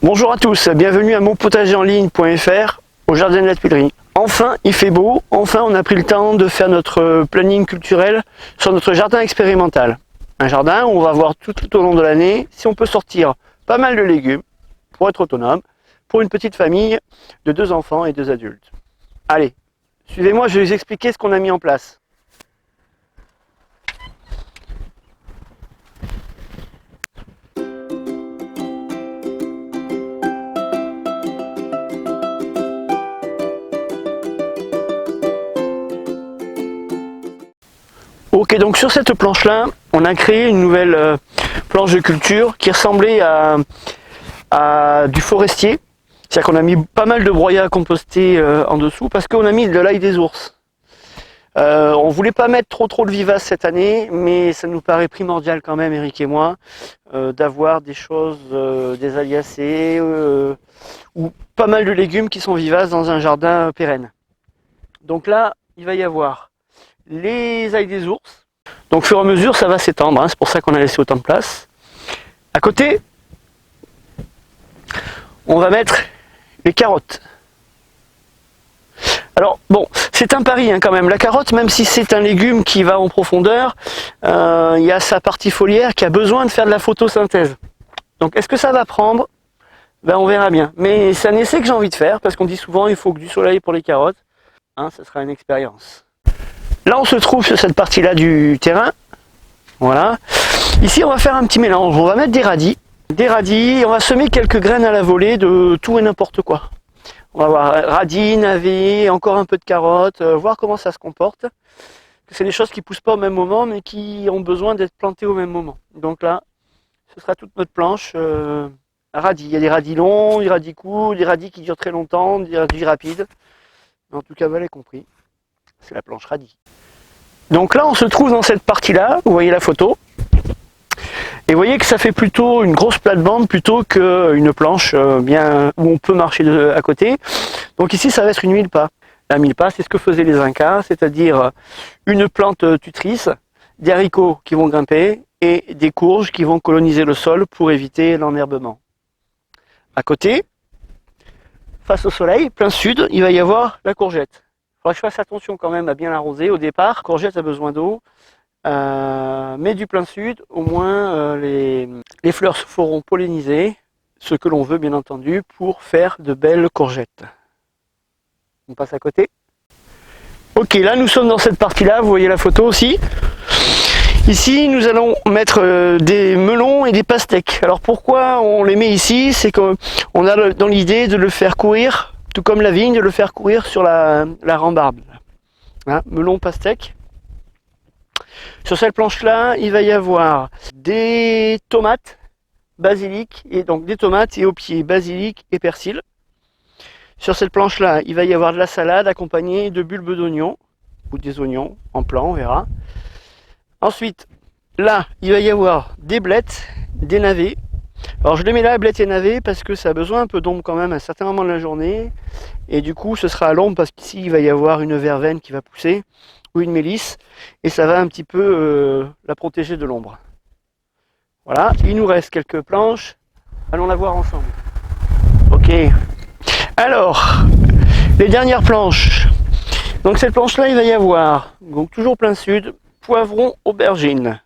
Bonjour à tous, bienvenue à monpotagerenligne.fr au jardin de la Tuilerie. Enfin, il fait beau, enfin on a pris le temps de faire notre planning culturel sur notre jardin expérimental. Un jardin où on va voir tout au long de l'année si on peut sortir pas mal de légumes pour être autonome, pour une petite famille de 2 enfants et 2 adultes. Allez, suivez-moi, je vais vous expliquer ce qu'on a mis en place. Ok, donc sur cette planche-là, on a créé une nouvelle planche de culture qui ressemblait à du forestier. C'est-à-dire qu'on a mis pas mal de broyats à composter en dessous parce qu'on a mis de l'ail des ours. On voulait pas mettre trop de vivaces cette année, mais ça nous paraît primordial quand même, Eric et moi, d'avoir des choses, des aliacées ou pas mal de légumes qui sont vivaces dans un jardin pérenne. Donc là, il va y avoir les ailes des ours. Donc au fur et à mesure, ça va s'étendre, hein, c'est pour ça qu'on a laissé autant de place. À côté, on va mettre les carottes. Alors bon, c'est un pari hein, quand même. La carotte, même si c'est un légume qui va en profondeur, il y a sa partie foliaire qui a besoin de faire de la photosynthèse. Donc est-ce que ça va prendre? Ben, on verra bien. Mais c'est un essai que j'ai envie de faire, parce qu'on dit souvent il faut que du soleil pour les carottes. Hein, ça sera une expérience. Là, on se trouve sur cette partie-là du terrain. Voilà. Ici, on va faire un petit mélange. On va mettre des radis. On va semer quelques graines à la volée de tout et n'importe quoi. On va voir radis, navets, encore un peu de carottes, voir comment ça se comporte. C'est des choses qui ne poussent pas au même moment, mais qui ont besoin d'être plantées au même moment. Donc là, ce sera toute notre planche radis. Il y a des radis longs, des radis courts, des radis qui durent très longtemps, des radis rapides. En tout cas, vous l'avez compris. C'est la planche radis. Donc là, on se trouve dans cette partie-là, vous voyez la photo. Et vous voyez que ça fait plutôt une grosse plate-bande plutôt qu'une planche bien où on peut marcher à côté. Donc ici, ça va être une mille-pas. La mille-pas, c'est ce que faisaient les Incas, c'est-à-dire une plante tutrice, des haricots qui vont grimper et des courges qui vont coloniser le sol pour éviter l'enherbement. À côté, face au soleil, plein sud, il va y avoir la courgette. Il faudra que je fasse attention quand même à bien l'arroser au départ. La courgette a besoin d'eau, mais du plein sud, au moins les fleurs se feront polliniser, ce que l'on veut bien entendu, pour faire de belles courgettes. On passe à côté. Ok, là nous sommes dans cette partie-là, vous voyez la photo aussi. Ici, nous allons mettre des melons et des pastèques. Alors pourquoi on les met ici? C'est qu'on a dans l'idée de le faire courir, tout comme la vigne, de le faire courir sur la rambarde. Hein, melon, pastèque. Sur cette planche-là, il va y avoir des tomates, basilic, et donc des tomates et au pied basilic et persil. Sur cette planche-là, il va y avoir de la salade accompagnée de bulbes d'oignons, ou des oignons en plan, on verra. Ensuite, là, il va y avoir des blettes, des navets. Alors je les mets là, blettes et navets, parce que ça a besoin un peu d'ombre quand même à un certain moment de la journée. Et du coup, ce sera à l'ombre, parce qu'ici, il va y avoir une verveine qui va pousser, ou une mélisse, et ça va un petit peu la protéger de l'ombre. Voilà, il nous reste quelques planches. Allons la voir ensemble. Ok. Alors, les dernières planches. Donc cette planche-là, il va y avoir, donc toujours plein sud, poivron, aubergine.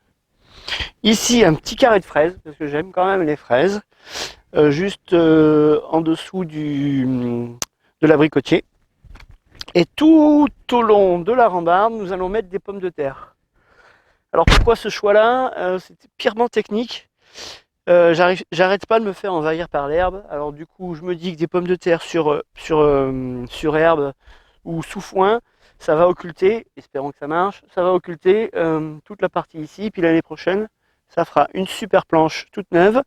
Ici, un petit carré de fraises, parce que j'aime quand même les fraises, juste en dessous de l'abricotier. Et tout au long de la rambarde, nous allons mettre des pommes de terre. Alors pourquoi ce choix-là? C'est purement technique. J'arrête pas de me faire envahir par l'herbe. Alors du coup, je me dis que des pommes de terre sur herbe ou sous foin, ça va occulter, espérons que ça marche, ça va occulter toute la partie ici. Puis l'année prochaine, ça fera une super planche toute neuve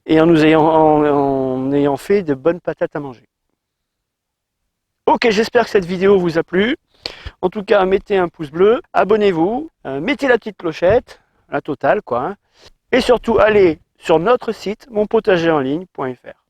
et en ayant fait de bonnes patates à manger. Ok, j'espère que cette vidéo vous a plu. En tout cas, mettez un pouce bleu, abonnez-vous, mettez la petite clochette, la totale quoi. Et surtout, allez sur notre site monpotagerenligne.fr.